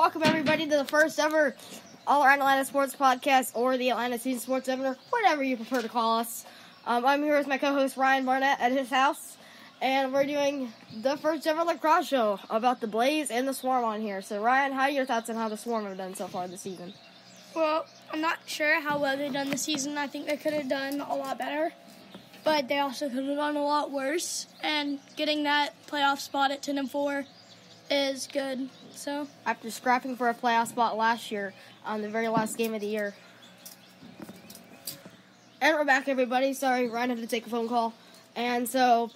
welcome everybody to the first ever All Around Atlanta Sports Podcast, or the Atlanta Season Sports Examiner, whatever you prefer to call us. I'm here with my co-host Ryan Barnett at his house, and we're doing the first ever lacrosse show about the Blaze and the Swarm on here. So Ryan, how are your thoughts on how the Swarm have done so far this season? Well, I'm not sure how well they've done this season. I think they could have done a lot better, but they also could have done a lot worse, and getting that playoff spot at 10-4 is good. So after scrapping for a playoff spot last year on the very last game of the year. And we're back, everybody. Sorry, Ryan had to take a phone call. And so,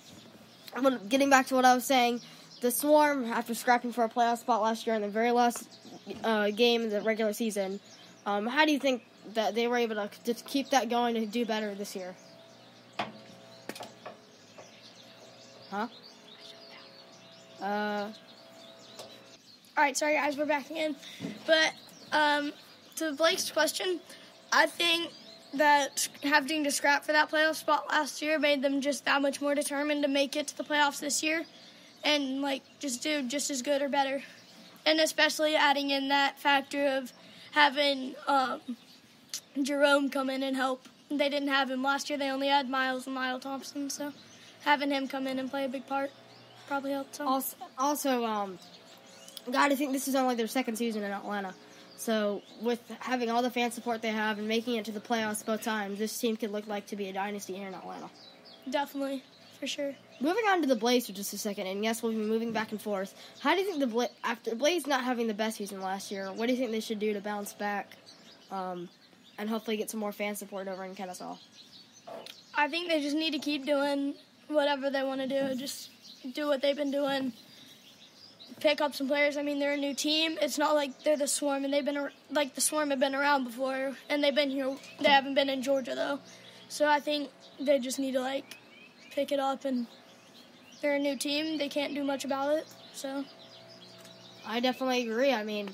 getting back to what I was saying, the Swarm, after scrapping for a playoff spot last year in the very last game of the regular season, how do you think that they were able to keep that going and do better this year? Huh? All right, sorry guys, we're back again. But to Blake's question, I think that having to scrap for that playoff spot last year made them just that much more determined to make it to the playoffs this year and just do just as good or better. And especially adding in that factor of having Jerome come in and help. They didn't have him last year. They only had Miles and Lyle Thompson, so having him come in and play a big part probably helped some. Also, God, I think this is only their second season in Atlanta. So, with having all the fan support they have and making it to the playoffs both times, this team could look like to be a dynasty here in Atlanta. Definitely, for sure. Moving on to the Blaze for just a second, and yes, we'll be moving back and forth. How do you think after Blaze not having the best season last year, what do you think they should do to bounce back and hopefully get some more fan support over in Kennesaw? I think they just need to keep doing whatever they want to do. Just do what they've been doing. Pick up some players. I mean, they're a new team. It's not like they're the Swarm, and the Swarm have been around before, and they've been here. They haven't been in Georgia though, so I think they just need to pick it up. And they're a new team. They can't do much about it. So I definitely agree. I mean,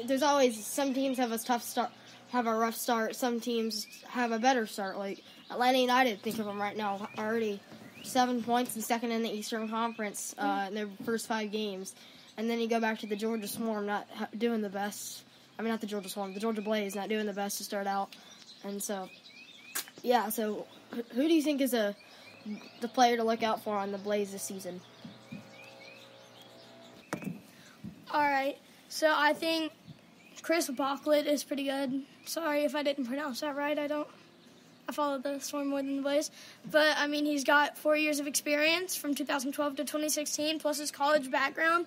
there's always some teams have a rough start. Some teams have a better start. Like Atlanta United, think of them right now, already 7 points and second in the Eastern Conference in their first 5 games. And then you go back to the Georgia Swarm not doing the best. I mean, not the Georgia Swarm, the Georgia Blaze not doing the best to start out. And so, yeah, so who do you think is the player to look out for on the Blaze this season? All right, so I think Chris Bocklett is pretty good. Sorry if I didn't pronounce that right. I follow the Swarm more than the Blaze. But, I mean, he's got 4 years of experience from 2012 to 2016, plus his college background.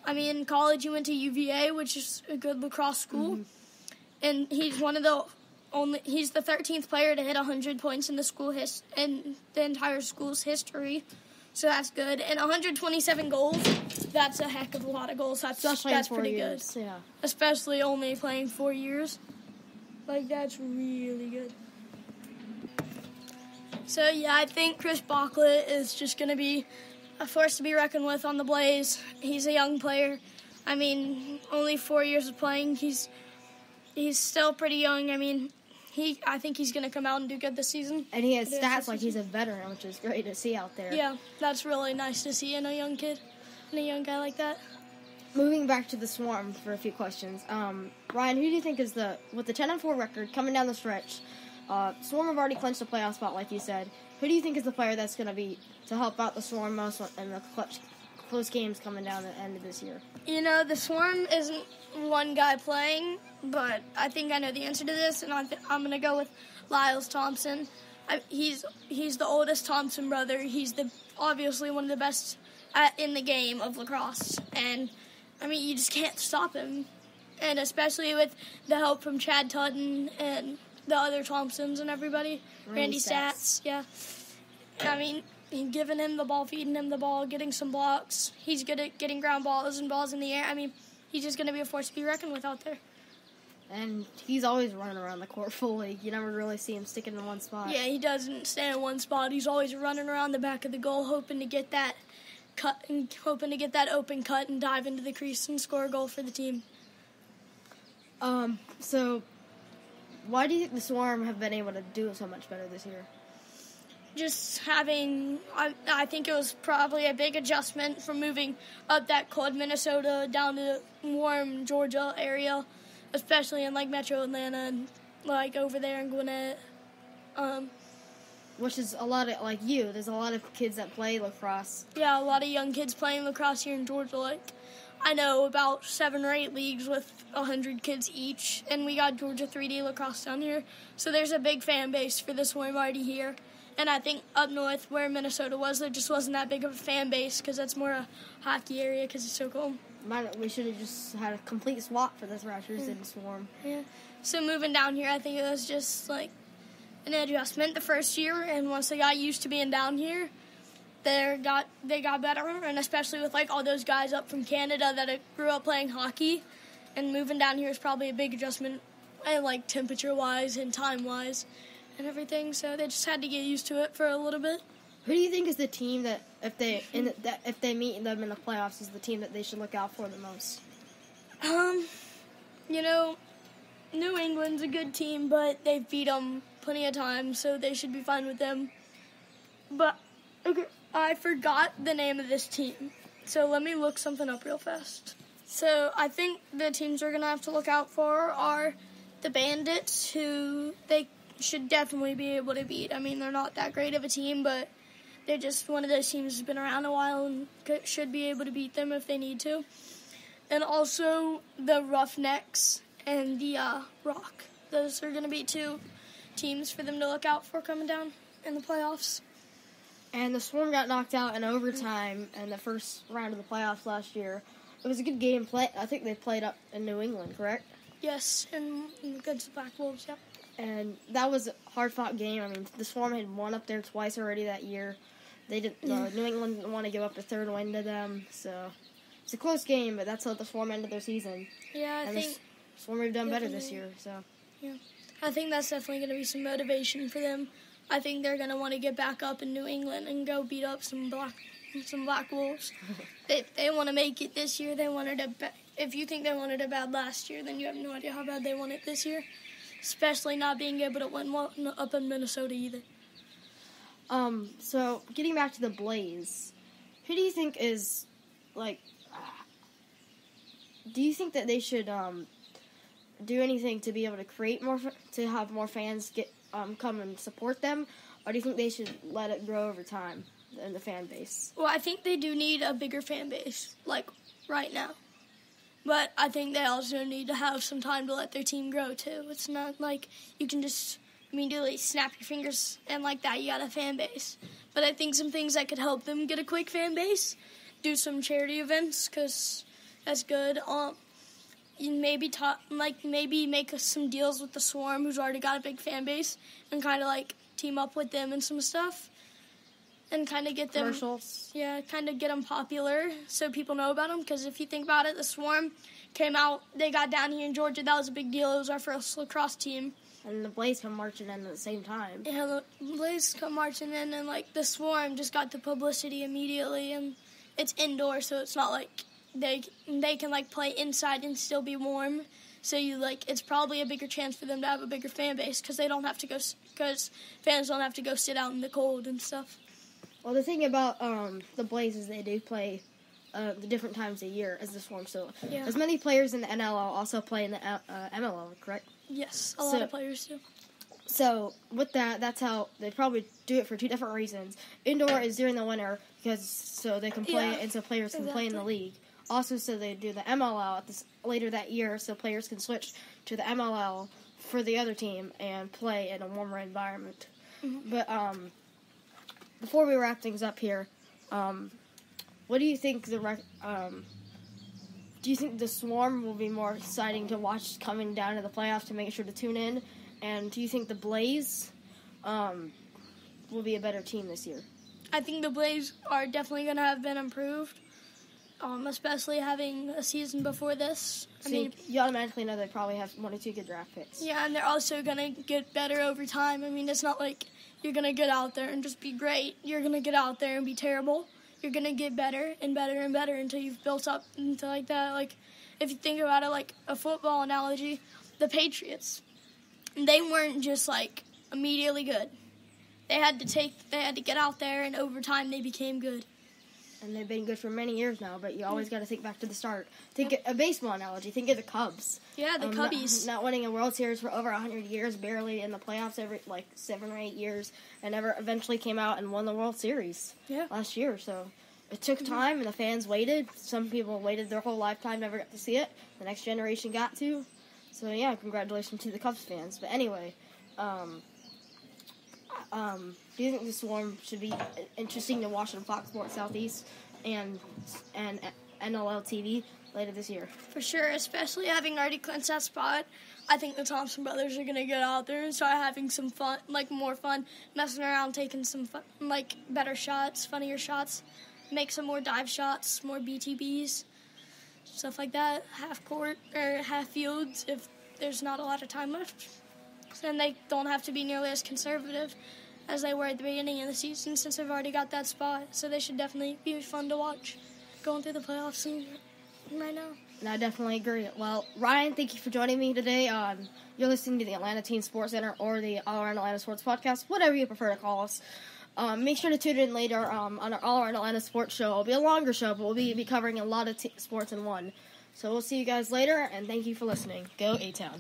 I mean, in college he went to UVA, which is a good lacrosse school. Mm-hmm. And he's he's the 13th player to hit 100 points in the entire school's history. So that's good. And 127 goals, that's a heck of a lot of goals. That's pretty good. Yeah. Especially only playing 4 years. That's really good. So, yeah, I think Chris Bocklett is just going to be a force to be reckoned with on the Blaze. He's a young player. I mean, only 4 years of playing. He's still pretty young. I mean, I think he's going to come out and do good this season. And he has stats like he's a veteran, which is great to see out there. Yeah, that's really nice to see in a young kid and a young guy like that. Moving back to the Swarm for a few questions. Ryan, who do you think is with the 10-4 record coming down the stretch, Swarm have already clinched a playoff spot, like you said. Who do you think is the player that's going to be to help out the Swarm most in the close games coming down at the end of this year? You know, the Swarm isn't one guy playing, but I think I know the answer to this, and I'm going to go with Lyle Thompson. He's the oldest Thompson brother. He's obviously one of the best in the game of lacrosse, and I mean, you just can't stop him, and especially with the help from Chad Tutton and the other Thompsons and everybody. Randy Stats, yeah. I mean, giving him the ball, feeding him the ball, getting some blocks. He's good at getting ground balls and balls in the air. I mean, he's just going to be a force to be reckoned with out there. And he's always running around the court fully. You never really see him sticking in one spot. Yeah, he doesn't stand in one spot. He's always running around the back of the goal, hoping to get that open cut and dive into the crease and score a goal for the team. So why do you think the Swarm have been able to do so much better this year? just having, I think it was probably a big adjustment from moving up that cold Minnesota down to the warm Georgia area, especially in like Metro Atlanta and like over there in Gwinnett. Which is a lot of, like you, there's a lot of kids that play lacrosse. Yeah, a lot of young kids playing lacrosse here in Georgia. Like, I know about 7 or 8 leagues with 100 kids each, and we got Georgia 3D lacrosse down here. So there's a big fan base for the Swarm already here. And I think up north where Minnesota was, there just wasn't that big of a fan base because that's more a hockey area because it's so cold. We should have just had a complete swap for the Thrashers and Swarm. Yeah. So moving down here, I think it was just like an adjustment the first year, and once they got used to being down here, they got better, and especially with like all those guys up from Canada that grew up playing hockey, and moving down here is probably a big adjustment, and like temperature-wise and time-wise and everything. So they just had to get used to it for a little bit. Who do you think is the team that if they meet them in the playoffs is the team that they should look out for the most? You know, New England's a good team, but they've beat them plenty of times, so they should be fine with them. But okay, I forgot the name of this team, so let me look something up real fast. So I think the teams we're going to have to look out for are the Bandits, who they should definitely be able to beat. I mean, they're not that great of a team, but they're just one of those teams that's been around a while and should be able to beat them if they need to. And also the Roughnecks and the Rock. Those are going to be 2 teams for them to look out for coming down in the playoffs. And the Swarm got knocked out in overtime in the first round of the playoffs last year. It was a good game play. I think they played up in New England, correct? Yes, and against the Black Wolves, yep. And that was a hard-fought game. I mean, the Swarm had won up there twice already that year. They didn't. New England didn't want to give up a third win to them, so it's a close game. But that's how the Swarm ended their season. Yeah, I think the Swarm have done better this year. So yeah, I think that's definitely going to be some motivation for them. I think they're going to want to get back up in New England and go beat up some Black Wolves. They want to make it this year. They wanted it. If you think they wanted it bad last year, then you have no idea how bad they want it this year. Especially not being able to win up in Minnesota either. So getting back to the Blaze, who do you think is like? Do you think that they should do anything to be able to create more, to have more fans come and support them, or do you think they should let it grow over time in the fan base? Well, I think they do need a bigger fan base, like right now. But I think they also need to have some time to let their team grow, too. It's not like you can just immediately snap your fingers and like that you got a fan base. But I think some things that could help them get a quick fan base, do some charity events, because that's good. You maybe make some deals with the Swarm, who's already got a big fan base, and kind of like team up with them and some stuff. And kind of get them, commercials. Yeah, kind of get them popular so people know about them. Because if you think about it, the Swarm came out, they got down here in Georgia. That was a big deal. It was our first lacrosse team. And the Blaze come marching in at the same time. Yeah, the Blaze come marching in, and like the Swarm just got the publicity immediately. And it's indoor, so it's not like they can like play inside and still be warm. So it's probably a bigger chance for them to have a bigger fan base because fans don't have to go sit out in the cold and stuff. Well, the thing about the Blaze is they do play the different times a year as the Swarm. So as many players in the NLL also play in the MLL, correct? Yes, a lot of players do. So with that's how they probably do it for 2 different reasons. Indoor is during the winter so they can play and so players can play in the league. Also, so they do the MLL later that year so players can switch to the MLL for the other team and play in a warmer environment. Mm-hmm. But before we wrap things up here, what do you think do you think the Swarm will be more exciting to watch coming down to the playoffs to make sure to tune in? And do you think the Blaze will be a better team this year? I think the Blaze are definitely going to have been improved, especially having a season before this. You automatically know they probably have 1 or 2 good draft picks. Yeah, and they're also going to get better over time. I mean, it's not like you're going to get out there and just be great. You're going to get out there and be terrible. You're going to get better and better and better until you've built up into like that. Like, if you think about it like a football analogy, the Patriots, they weren't just like immediately good. they had to get out there, and over time they became good. And they've been good for many years now, but you always got to think back to the start. Think a baseball analogy. Think of the Cubs. Yeah, the Cubbies. Not winning a World Series for over 100 years, barely in the playoffs every 7 or 8 years, and never eventually came out and won the World Series last year. So it took time, and the fans waited. Some people waited their whole lifetime, never got to see it. The next generation got to. So yeah, congratulations to the Cubs fans. But anyway, do you think the Swarm should be interesting to watch on Fox Sports Southeast and NLL TV later this year? For sure, especially having already clinched that spot. I think the Thompson brothers are going to get out there and start having some fun, more fun, messing around, taking some fun, better shots, funnier shots, make some more dive shots, more BTBs, stuff like that, half court or half fields if there's not a lot of time left. Then they don't have to be nearly as conservative as they were at the beginning of the season since they've already got that spot. So they should definitely be fun to watch going through the playoffs right now. And I definitely agree. Well, Ryan, thank you for joining me today. You're listening to the Atlanta Teen Sports Center or the All Around Atlanta Sports Podcast, whatever you prefer to call us. Make sure to tune in later on our All Around Atlanta Sports show. It'll be a longer show, but we'll be covering a lot of sports in one. So we'll see you guys later, and thank you for listening. Go A-Town.